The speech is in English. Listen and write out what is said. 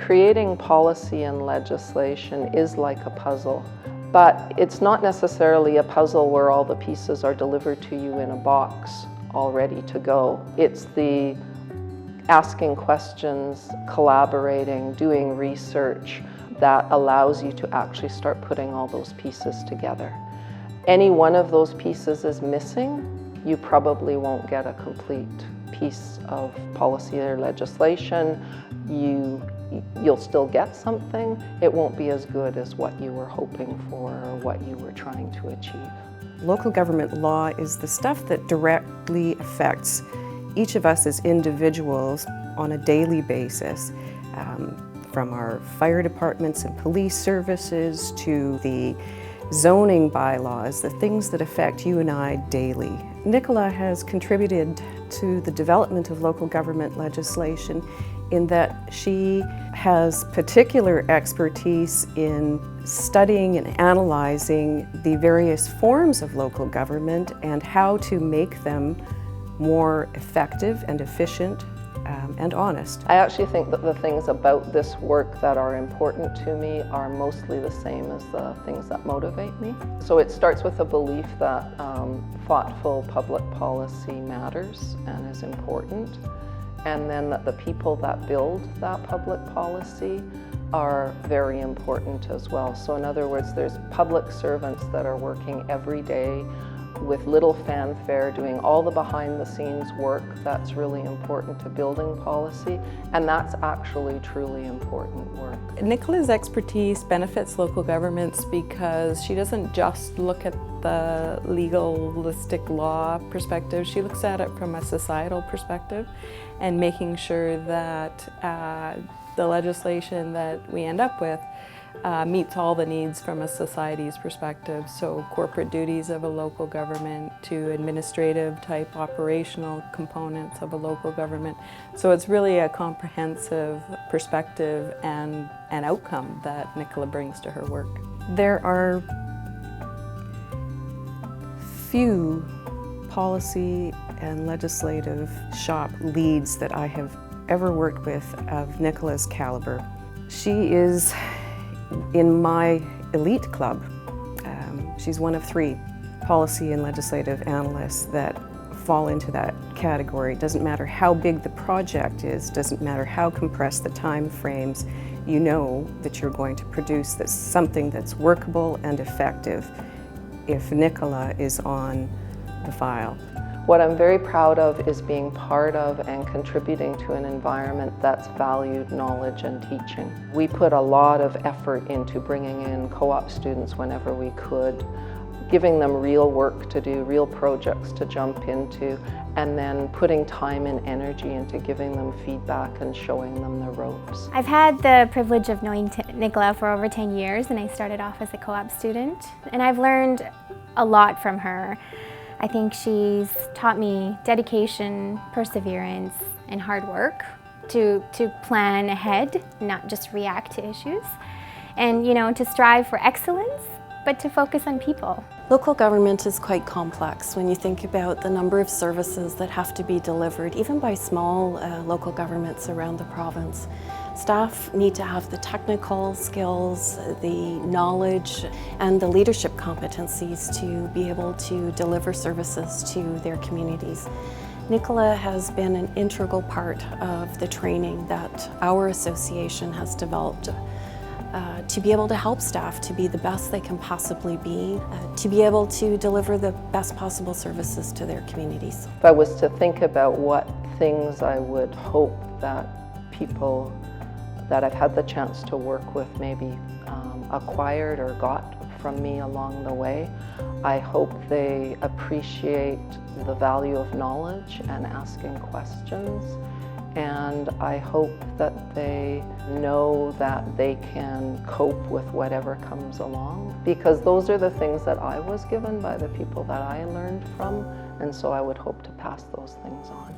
Creating policy and legislation is like a puzzle, but it's not necessarily a puzzle where all the pieces are delivered to you in a box all ready to go. It's the asking questions, collaborating, doing research that allows you to actually start putting all those pieces together. Any one of those pieces is missing, you probably won't get a complete piece of policy or legislation. You'll still get something. It won't be as good as what you were hoping for or what you were trying to achieve. Local government law is the stuff that directly affects each of us as individuals on a daily basis, from our fire departments and police services to the zoning bylaws, the things that affect you and I daily. Nicola has contributed to the development of local government legislation in that she has particular expertise in studying and analyzing the various forms of local government and how to make them more effective and efficient and honest. I actually think that the things about this work that are important to me are mostly the same as the things that motivate me. So it starts with a belief that thoughtful public policy matters and is important, and then that the people that build that public policy are very important as well. So in other words, there's public servants that are working every day with little fanfare, doing all the behind-the-scenes work that's really important to building policy, and that's actually truly important work. Nicola's expertise benefits local governments because she doesn't just look at the legalistic law perspective, she looks at it from a societal perspective and making sure that the legislation that we end up with meets all the needs from a society's perspective. So corporate duties of a local government to administrative type operational components of a local government. So it's really a comprehensive perspective and an outcome that Nicola brings to her work. There are few policy and legislative shop leads that I have ever worked with of Nicola's caliber. She is in my elite club. She's one of 3 policy and legislative analysts that fall into that category. It doesn't matter how big the project is, doesn't matter how compressed the time frames, you know that you're going to produce something that's workable and effective if Nicola is on the file. What I'm very proud of is being part of and contributing to an environment that's valued knowledge and teaching. We put a lot of effort into bringing in co-op students whenever we could, giving them real work to do, real projects to jump into, and then putting time and energy into giving them feedback and showing them the ropes. I've had the privilege of knowing Nicola for over 10 years, and I started off as a co-op student, and I've learned a lot from her. I think she's taught me dedication, perseverance, and hard work to plan ahead, not just react to issues, and to strive for excellence, but to focus on people. Local government is quite complex when you think about the number of services that have to be delivered, even by small local governments around the province. Staff need to have the technical skills, the knowledge, and the leadership competencies to be able to deliver services to their communities. Nicola has been an integral part of the training that our association has developed to be able to help staff to be the best they can possibly be, to be able to deliver the best possible services to their communities. If I was to think about what things I would hope that people that I've had the chance to work with maybe acquired or got from me along the way, I hope they appreciate the value of knowledge and asking questions. And I hope that they know that they can cope with whatever comes along, because those are the things that I was given by the people that I learned from, and so I would hope to pass those things on.